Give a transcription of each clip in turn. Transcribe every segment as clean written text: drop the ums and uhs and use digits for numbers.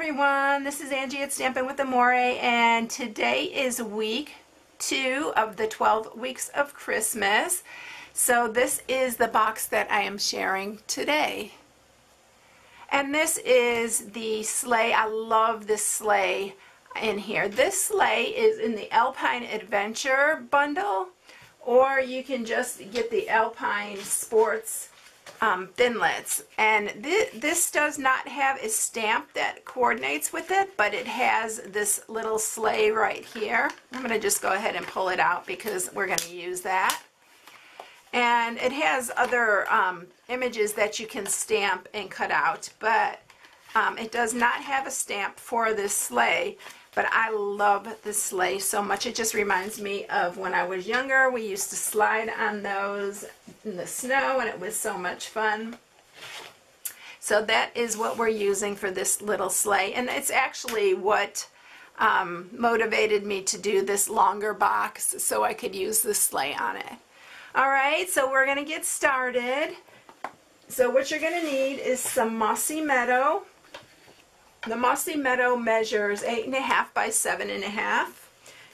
everyone, this is Angie at Stampin' with Amore, and today is week 2 of the 12 weeks of Christmas. So this is the box that I am sharing today. And this is the sleigh. I love this sleigh in here. This sleigh is in the Alpine Adventure bundle, or you can just get the Alpine Sports thinlits. And this does not have a stamp that coordinates with it, but it has this little sleigh right here. I'm going to just go ahead and pull it out because we're going to use that. And it has other images that you can stamp and cut out, but it does not have a stamp for this sleigh. But I love this sleigh so much. It just reminds me of when I was younger. We used to slide on those in the snow, and it was so much fun. So that is what we're using for this little sleigh. And it's actually what motivated me to do this longer box so I could use the sleigh on it. All right, so we're going to get started. So what you're going to need is some Mossy Meadow. The Mossy Meadow measures 8.5 by 7.5.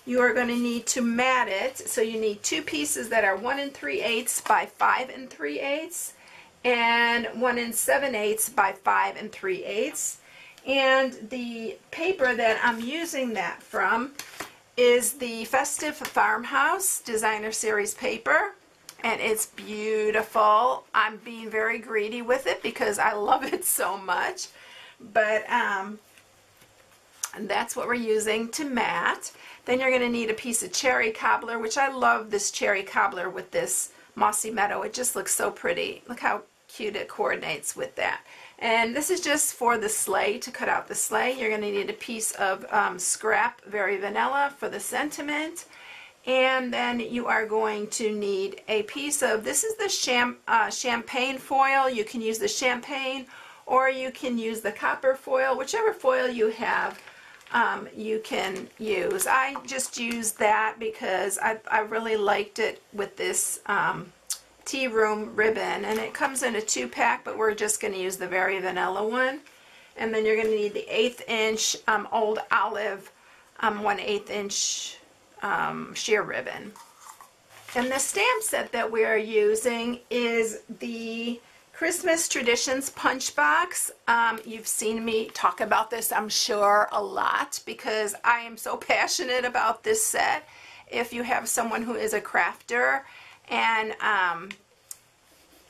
You are going to need to mat it, so you need 2 pieces that are 1 3/8 by 5 3/8 and 1 7/8 by 5 3/8. And the paper that I'm using that from is the Festive Farmhouse Designer Series paper, and it's beautiful. I'm being very greedy with it because I love it so much. But and that's what we're using to mat. Then you're going to need a piece of cherry cobbler, which I love this cherry cobbler with this Mossy Meadow. It just looks so pretty. Look how cute it coordinates with that. And this is just for the sleigh, to cut out the sleigh. You're going to need a piece of scrap Very Vanilla for the sentiment. And then you are going to need a piece of, this is the champagne foil. You can use the champagne, or you can use the copper foil. Whichever foil you have, you can use. I just used that because I really liked it with this tea room ribbon, and it comes in a 2-pack, but we're just going to use the Very Vanilla one. And then you're going to need the 1/8 inch Old Olive 1/8 inch sheer ribbon. And the stamp set that we are using is the Christmas Traditions punch box. You've seen me talk about this, I'm sure, a lot because I am so passionate about this set. If you have someone who is a crafter and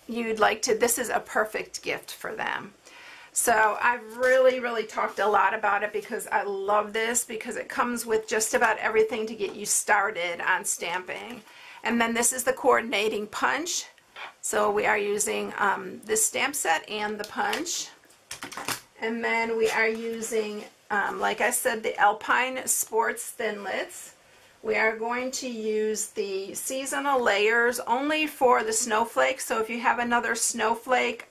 you'd like to, this is a perfect gift for them. So I've really talked a lot about it because I love this, because it comes with just about everything to get you started on stamping. And then this is the coordinating punch. So we are using this stamp set and the punch. And then we are using, like I said, the Alpine Sports Thinlits. We are going to use the seasonal layers only for the snowflake. So if you have another snowflake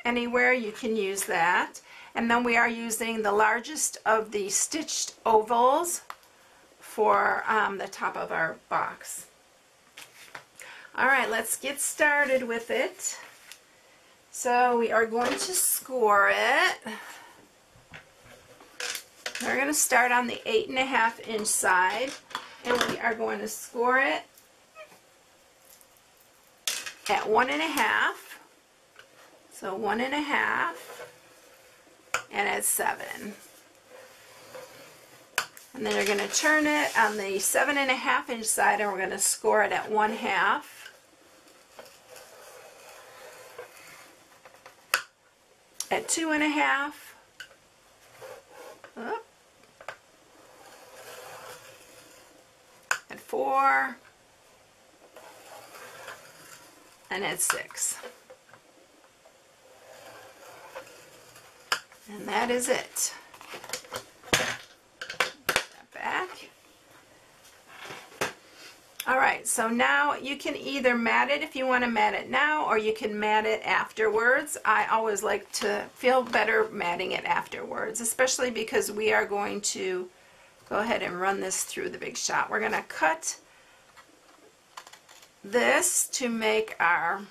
anywhere, you can use that. And then we are using the largest of the stitched ovals for the top of our box. All right, let's get started with it. So we are going to score it. We're going to start on the 8.5 inch side, and we are going to score it at 1.5. So 1.5 and at 7. And then you're going to turn it on the 7.5 inch side, and we're going to score it at 1/2. At 2.5, at 4, and at 6. And that is it. Put that back. Alright, so now you can either mat it if you want to mat it now, or you can mat it afterwards. I always like to feel better matting it afterwards, especially because we are going to go ahead and run this through the Big Shot. We're going to cut this to make our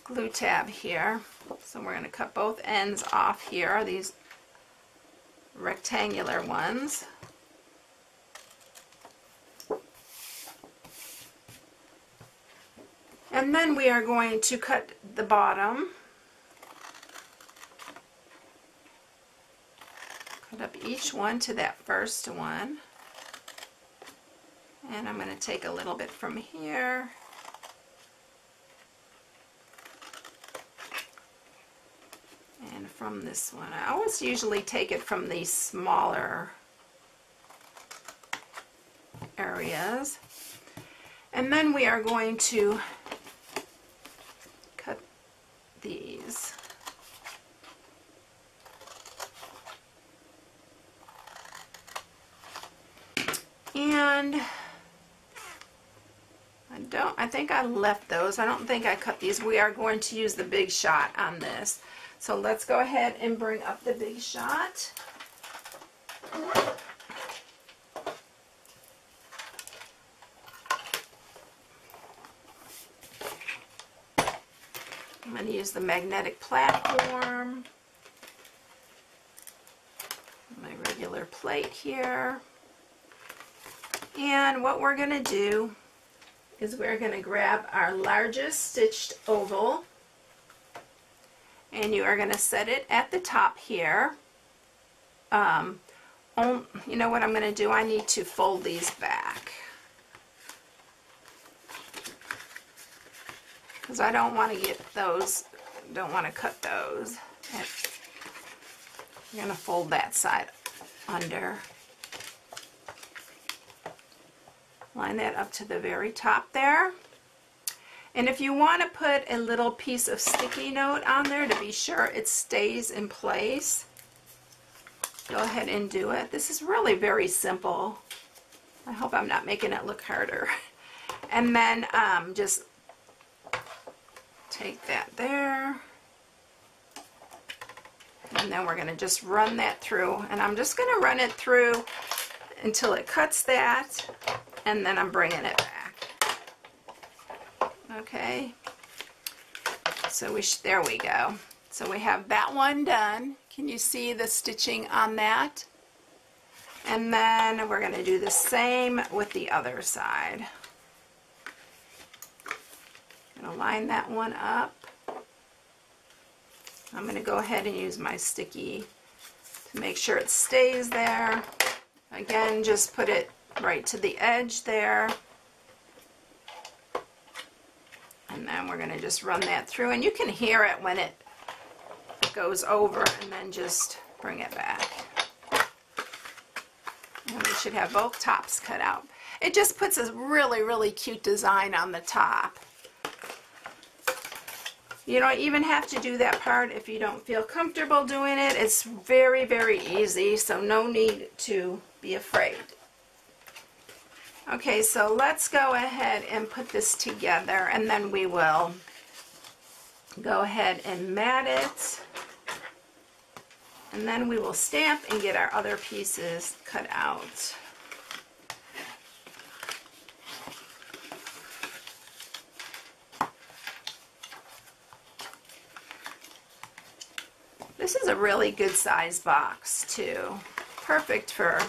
glue tab here. So we're going to cut both ends off here, these rectangular ones. And then we are going to cut the bottom. Cut up each one to that first one. And I'm going to take a little bit from here. And from this one. I always usually take it from these smaller areas. And then we are going to cut these. And I think I left those. I don't think I cut these. We are going to use the Big Shot on this. So let's go ahead and bring up the Big Shot. I'm going to use the magnetic platform. My regular plate here. And what we're going to do is we're going to grab our largest stitched oval, and you are going to set it at the top here. You know what I'm going to do? I need to fold these back because I don't want to get those, don't want to cut those. I'm going to fold that side under. Line that up to the very top there. And if you want to put a little piece of sticky note on there to be sure it stays in place, go ahead and do it. This is really very simple. I hope I'm not making it look harder. And then just take that there. And then we're going to just run that through. And I'm just going to run it through until it cuts that. And then I'm bringing it back. Okay. So there we go. So we have that one done. Can you see the stitching on that? And then we're going to do the same with the other side. I'm going to line that one up. I'm going to go ahead and use my sticky to make sure it stays there. Again, just put it right to the edge there. And then we're going to just run that through. And you can hear it when it goes over, and then just bring it back. And we should have both tops cut out. It just puts a really, really cute design on the top. You don't even have to do that part if you don't feel comfortable doing it. It's very, very easy, so no need to be afraid. Okay, so let's go ahead and put this together, and then we will go ahead and mat it. And then we will stamp and get our other pieces cut out. This is a really good size box too. Perfect for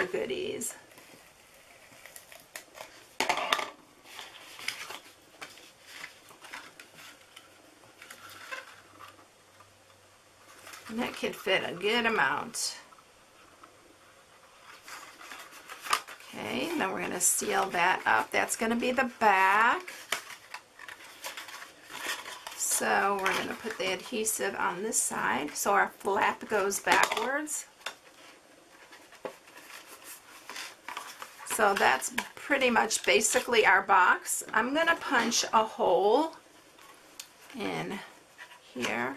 goodies. And that could fit a good amount. Okay, then we're going to seal that up. That's going to be the back. So we're going to put the adhesive on this side so our flap goes backwards. So that's pretty much basically our box. I'm going to punch a hole in here.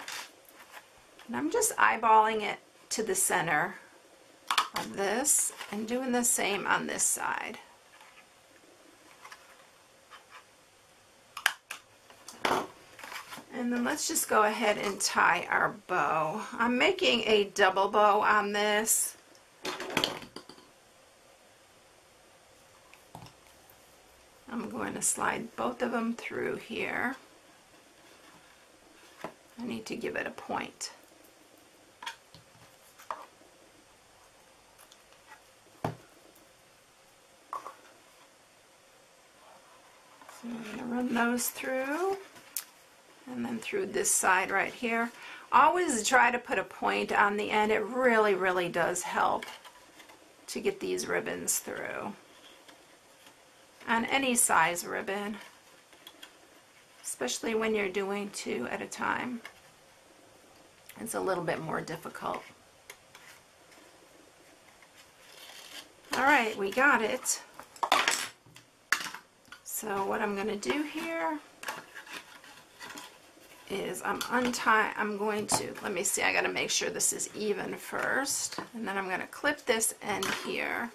And I'm just eyeballing it to the center of this and doing the same on this side. And then let's just go ahead and tie our bow. I'm making a double bow on this. I'm going to slide both of them through here. need to give it a point. So I'm going to run those through, and then through this side right here. Always try to put a point on the end. It really, really does help to get these ribbons through. On any size ribbon, especially when you're doing 2 at a time. It's a little bit more difficult. All right, we got it. So what I'm going to do here is I'm going to, let me see, I got to make sure this is even first, and then I'm going to clip this end here.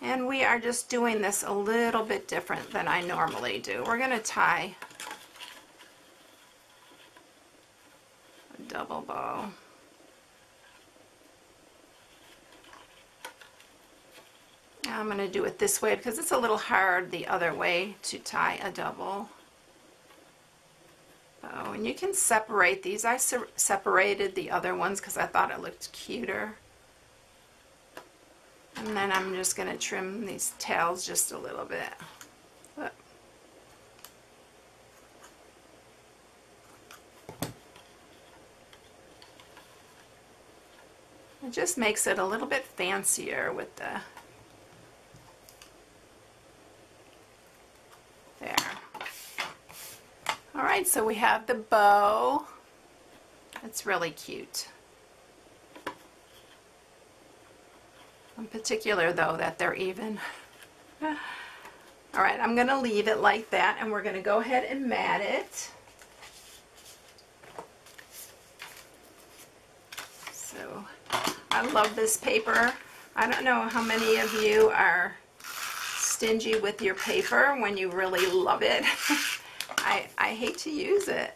And we are just doing this a little bit different than I normally do. We're going to tie a double bow. Now I'm going to do it this way because it's a little hard the other way to tie a double bow. And you can separate these. I separated the other ones because I thought it looked cuter. And then I'm just going to trim these tails just a little bit. Look. It just makes it a little bit fancier with the, there. Alright, so we have the bow. It's really cute. In particular though that they're even. Alright, I'm going to leave it like that, and we're going to go ahead and mat it. So I love this paper. I don't know how many of you are stingy with your paper when you really love it. I hate to use it.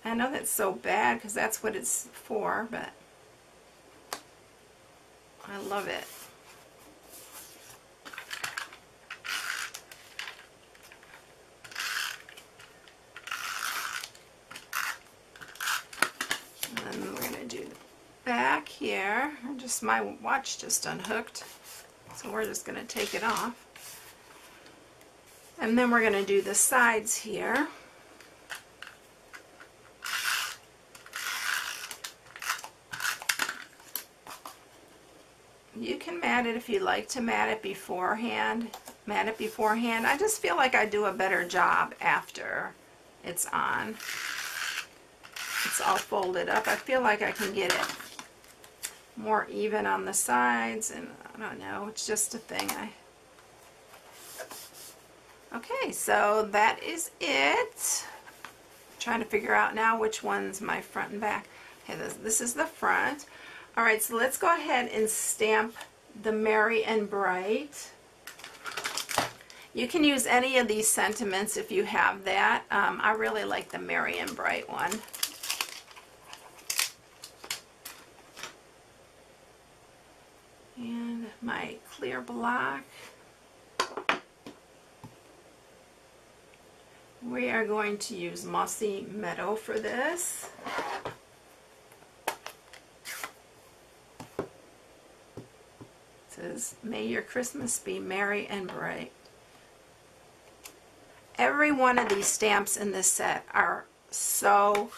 I know that's so bad because that's what it's for, but I love it. And then we're going to do the back here. Just my watch just unhooked, so we're just going to take it off. And then we're going to do the sides here. You can mat it if you like to mat it beforehand. I just feel like I do a better job after it's on. It's all folded up. I feel like I can get it more even on the sides, and I don't know, it's just a thing. Okay, so that is it. I'm trying to figure out now which one's my front and back. Okay, this is the front. Alright, so let's go ahead and stamp the Merry and Bright. You can use any of these sentiments if you have that. I really like the Merry and Bright one. And my clear block. We are going to use Mossy Meadow for this. It says, may your Christmas be merry and bright. Every one of these stamps in this set are so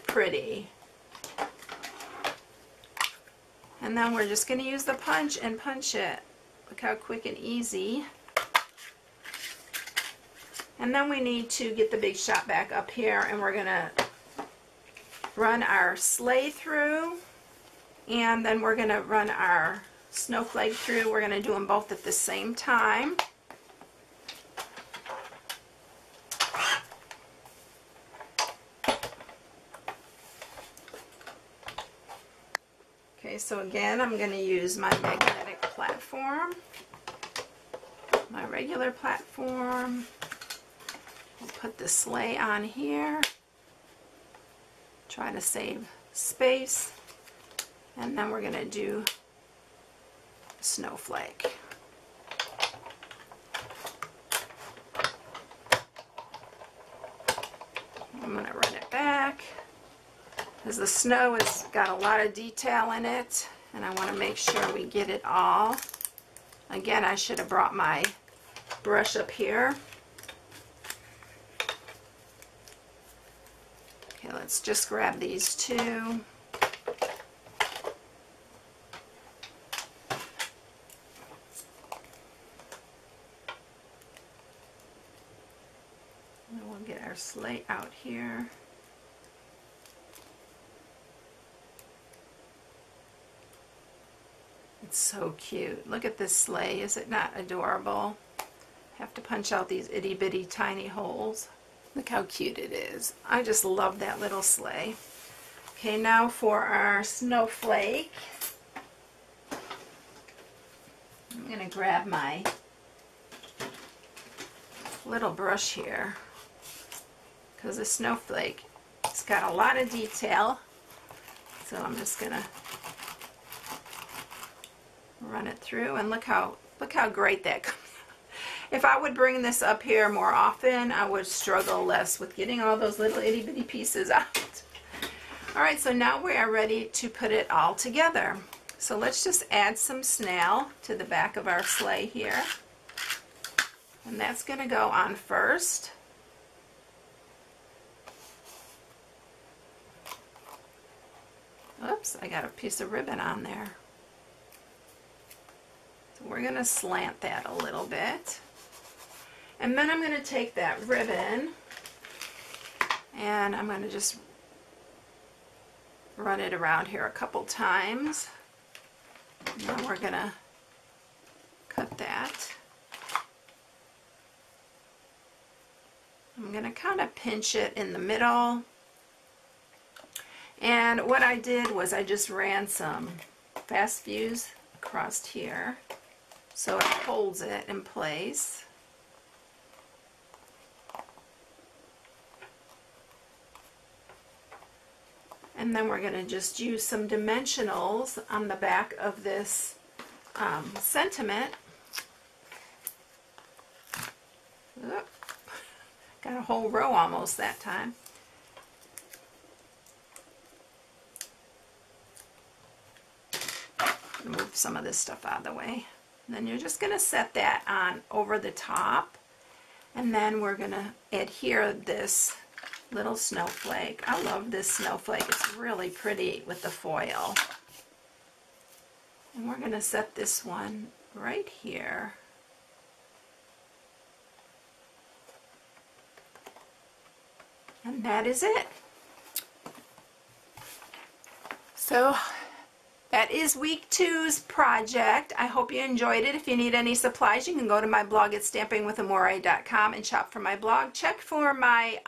pretty. And then we're just going to use the punch and punch it. Look how quick and easy. And then we need to get the big shot back up here, and we're going to run our sleigh through, and then we're going to run our snowflake through. We're going to do them both at the same time. Okay, so again, I'm going to use my magnetic platform, my regular platform. We'll put the sleigh on here, try to save space, and then we're going to do snowflake. I'm going to run it back. because the snow has got a lot of detail in it, and I want to make sure we get it all. Again, I should have brought my brush up here. Okay, let's just grab these two. And we'll get our sleigh out here. It's so cute. Look at this sleigh. Is it not adorable? Have to punch out these itty bitty tiny holes. Look how cute it is. I just love that little sleigh. Okay, now for our snowflake. I'm going to grab my little brush here because the snowflake, it's got a lot of detail. So I'm just going to run it through, and look how great that comes. If I would bring this up here more often, I would struggle less with getting all those little itty bitty pieces out. Alright, so now we are ready to put it all together. So let's just add some snail to the back of our sleigh here. And that's going to go on first. Oops, I got a piece of ribbon on there. So we're going to slant that a little bit. And then I'm going to take that ribbon and I'm going to just run it around here a couple times. And then we're going to cut that. I'm going to kind of pinch it in the middle. And what I did was I just ran some fast fuse across here so it holds it in place. And then we're going to just use some dimensionals on the back of this sentiment. Oop. Got a whole row almost that time. Move some of this stuff out of the way. And then you're just going to set that on over the top. And then we're going to adhere this little snowflake. I love this snowflake. It's really pretty with the foil. And we're going to set this one right here. And that is it. So that is week 2's project. I hope you enjoyed it. If you need any supplies, you can go to my blog at stampingwithamore.com and shop for my blog. Check for my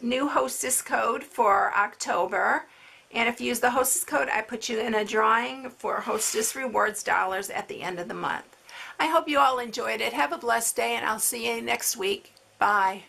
new hostess code for October. And if you use the hostess code, I put you in a drawing for hostess rewards dollars at the end of the month. I hope you all enjoyed it. Have a blessed day, and I'll see you next week. Bye.